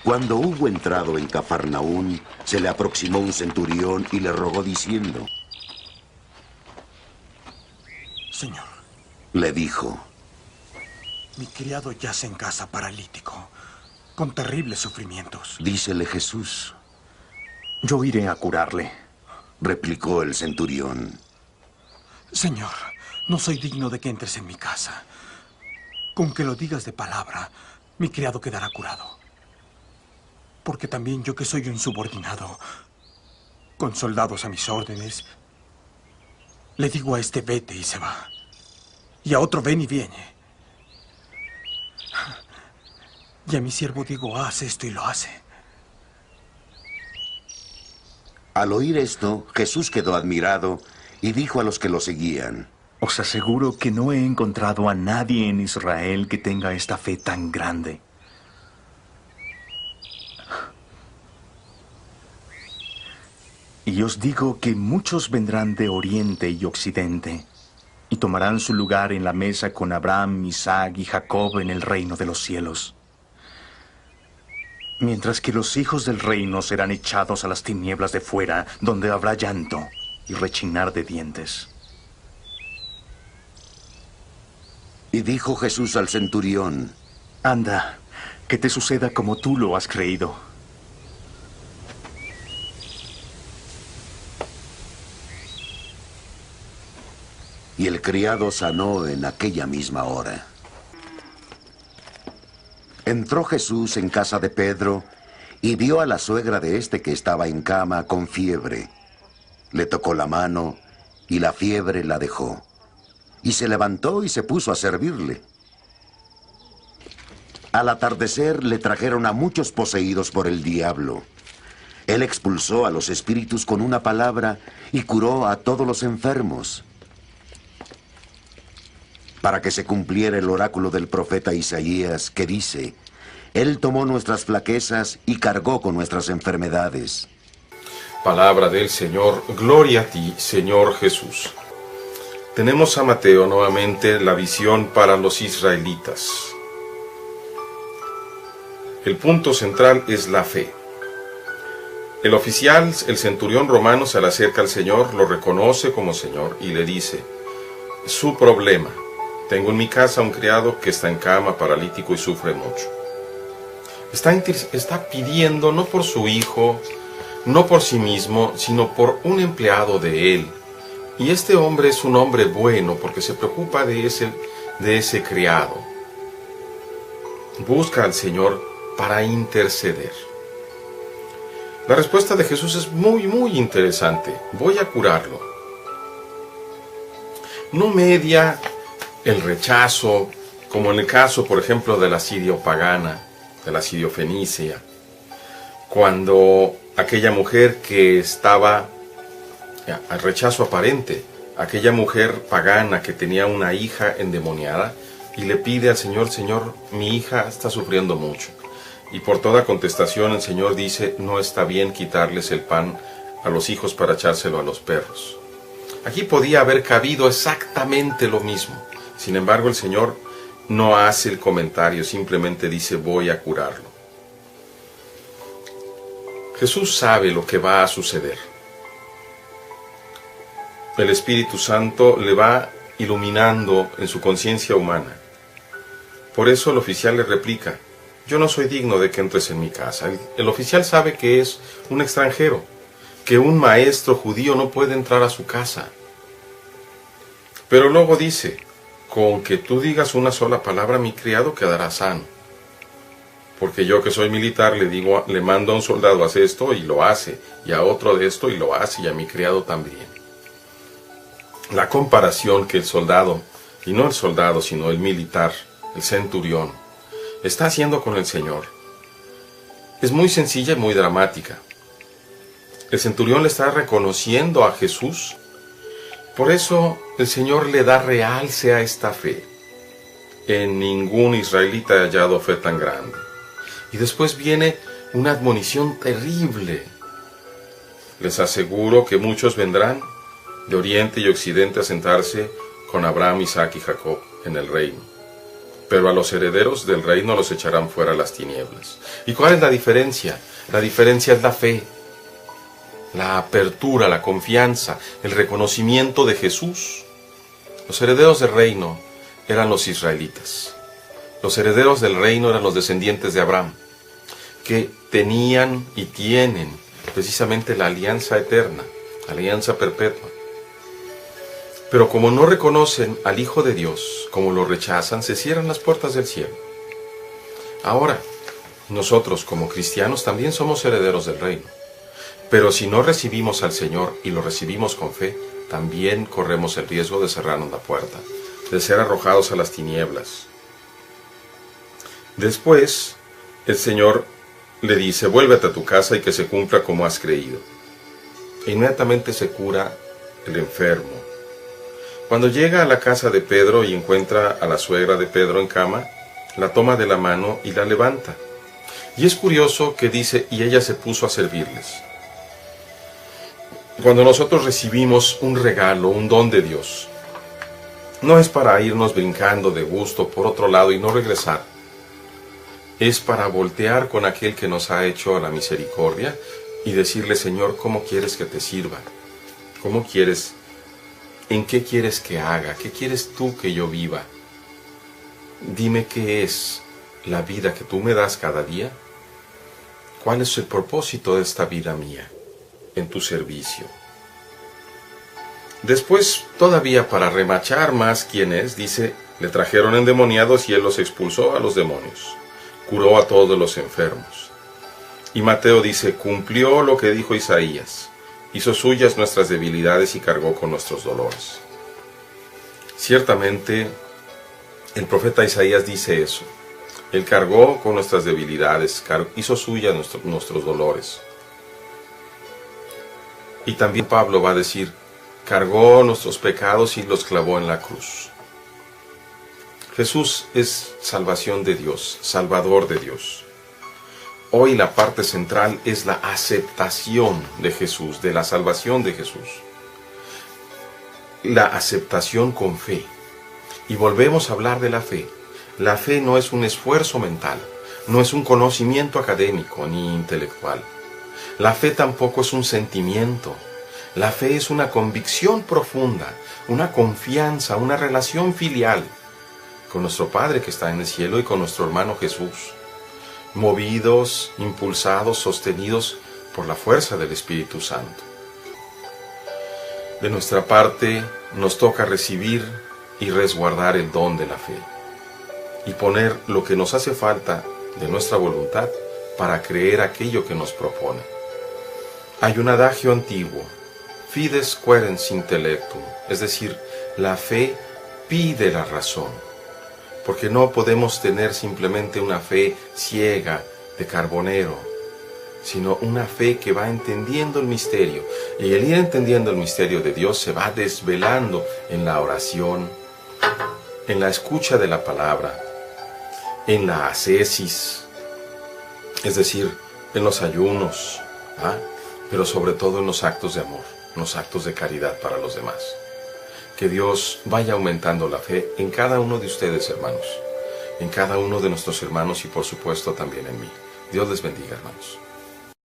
Cuando hubo entrado en Cafarnaún, se le aproximó un centurión y le rogó diciendo, Señor, le dijo, mi criado yace en casa paralítico, con terribles sufrimientos. dícele Jesús, Yo iré a curarle. replicó el centurión. Señor, no soy digno de que entres en mi casa. Con que lo digas de palabra, mi criado quedará curado. Porque también yo, que soy un subordinado, con soldados a mis órdenes, le digo a este vete y se va, y a otro ven y viene, y a mi siervo digo haz esto y lo hace. Al oír esto, Jesús quedó admirado y dijo a los que lo seguían, Os aseguro que no he encontrado a nadie en Israel que tenga esta fe tan grande. Y os digo que muchos vendrán de oriente y occidente y tomarán su lugar en la mesa con Abraham, Isaac y Jacob en el reino de los cielos. Mientras que los hijos del reino serán echados a las tinieblas de fuera, donde habrá llanto y rechinar de dientes. y dijo Jesús al centurión, Anda, que te suceda como tú lo has creído. y el criado sanó en aquella misma hora. Entró Jesús en casa de Pedro y vio a la suegra de este que estaba en cama con fiebre. Le tocó la mano y la fiebre la dejó. Y se levantó y se puso a servirle. Al atardecer le trajeron a muchos poseídos por el diablo. Él expulsó a los espíritus con una palabra y curó a todos los enfermos, para que se cumpliera el oráculo del profeta Isaías, que dice, Él tomó nuestras flaquezas y cargó con nuestras enfermedades. Palabra del Señor, gloria a ti, Señor Jesús. Tenemos a Mateo nuevamente la visión para los israelitas. El punto central es la fe. El oficial, el centurión romano, se le acerca al Señor, lo reconoce como Señor y le dice, su problema, tengo en mi casa un criado que está en cama, paralítico y sufre mucho. Está pidiendo no por su hijo, no por sí mismo, sino por un empleado de él. Y este hombre es un hombre bueno porque se preocupa de ese criado. Busca al Señor para interceder. La respuesta de Jesús es muy, muy interesante. Voy a curarlo. No media el rechazo, como en el caso, por ejemplo, de la sirio-pagana, de la sirio-fenicia, cuando aquella mujer que estaba al rechazo aparente, aquella mujer pagana que tenía una hija endemoniada y le pide al Señor, Señor, mi hija está sufriendo mucho. Y por toda contestación el Señor dice, no está bien quitarles el pan a los hijos para echárselo a los perros. Aquí podía haber cabido exactamente lo mismo. Sin embargo, el Señor no hace el comentario, simplemente dice, voy a curarlo. Jesús sabe lo que va a suceder. El Espíritu Santo le va iluminando en su conciencia humana. Por eso el oficial le replica, yo no soy digno de que entres en mi casa. El oficial sabe que es un extranjero, que un maestro judío no puede entrar a su casa. Pero luego dice, con que tú digas una sola palabra, mi criado quedará sano. Porque yo que soy militar le mando a un soldado, hace esto y lo hace, y a otro de esto y lo hace, y a mi criado también. La comparación que el soldado, y no el soldado, sino el militar, el centurión, está haciendo con el Señor, es muy sencilla y muy dramática. El centurión le está reconociendo a Jesús. Por eso el Señor le da realce a esta fe. En ningún israelita he hallado fe tan grande. Y después viene una admonición terrible. Les aseguro que muchos vendrán de oriente y occidente a sentarse con Abraham, Isaac y Jacob en el reino. pero a los herederos del reino los echarán fuera a las tinieblas. ¿Y cuál es la diferencia? La diferencia es la fe, la apertura, la confianza, el reconocimiento de Jesús. Los herederos del reino eran los israelitas. Los herederos del reino eran los descendientes de Abraham, que tenían y tienen precisamente la alianza eterna, la alianza perpetua. Pero como no reconocen al Hijo de Dios, como lo rechazan, se cierran las puertas del cielo. Ahora, nosotros como cristianos también somos herederos del reino. Pero si no recibimos al Señor y lo recibimos con fe, también corremos el riesgo de cerrarnos la puerta, de ser arrojados a las tinieblas. Después, el Señor le dice, vuélvete a tu casa y que se cumpla como has creído. E inmediatamente se cura el enfermo. Cuando llega a la casa de Pedro y encuentra a la suegra de Pedro en cama, la toma de la mano y la levanta. Y es curioso que dice, y ella se puso a servirles. Cuando nosotros recibimos un regalo, un don de Dios, no es para irnos brincando de gusto por otro lado y no regresar. Es para voltear con aquel que nos ha hecho la misericordia y decirle, Señor, ¿cómo quieres que te sirva? ¿Cómo quieres? ¿En qué quieres que haga? ¿Qué quieres tú que yo viva? Dime qué es la vida que tú me das cada día. ¿Cuál es el propósito de esta vida mía en tu servicio? Después, todavía para remachar más quién es, dice, le trajeron endemoniados y él los expulsó a los demonios. Curó a todos los enfermos. Y Mateo dice, cumplió lo que dijo Isaías, hizo suyas nuestras debilidades y cargó con nuestros dolores. Ciertamente, el profeta Isaías dice eso. Él cargó con nuestras debilidades, hizo suyas nuestros dolores. Y también Pablo va a decir, cargó nuestros pecados y los clavó en la cruz. Jesús es salvación de Dios, salvador de Dios. Hoy la parte central es la aceptación de Jesús, de la salvación de Jesús. La aceptación con fe. Y volvemos a hablar de la fe. La fe no es un esfuerzo mental, no es un conocimiento académico ni intelectual. La fe tampoco es un sentimiento. La fe es una convicción profunda, una confianza, una relación filial con nuestro Padre que está en el cielo y con nuestro hermano Jesús, movidos, impulsados, sostenidos por la fuerza del Espíritu Santo. De nuestra parte, nos toca recibir y resguardar el don de la fe y poner lo que nos hace falta de nuestra voluntad para creer aquello que nos propone. Hay un adagio antiguo, fides querens intellectum, es decir, la fe pide la razón, porque no podemos tener simplemente una fe ciega de carbonero, sino una fe que va entendiendo el misterio, y el ir entendiendo el misterio de Dios se va desvelando en la oración, en la escucha de la palabra, en la ascesis, es decir, en los ayunos, pero sobre todo en los actos de amor, en los actos de caridad para los demás. Que Dios vaya aumentando la fe en cada uno de ustedes, hermanos, en cada uno de nuestros hermanos y por supuesto también en mí. Dios les bendiga, hermanos.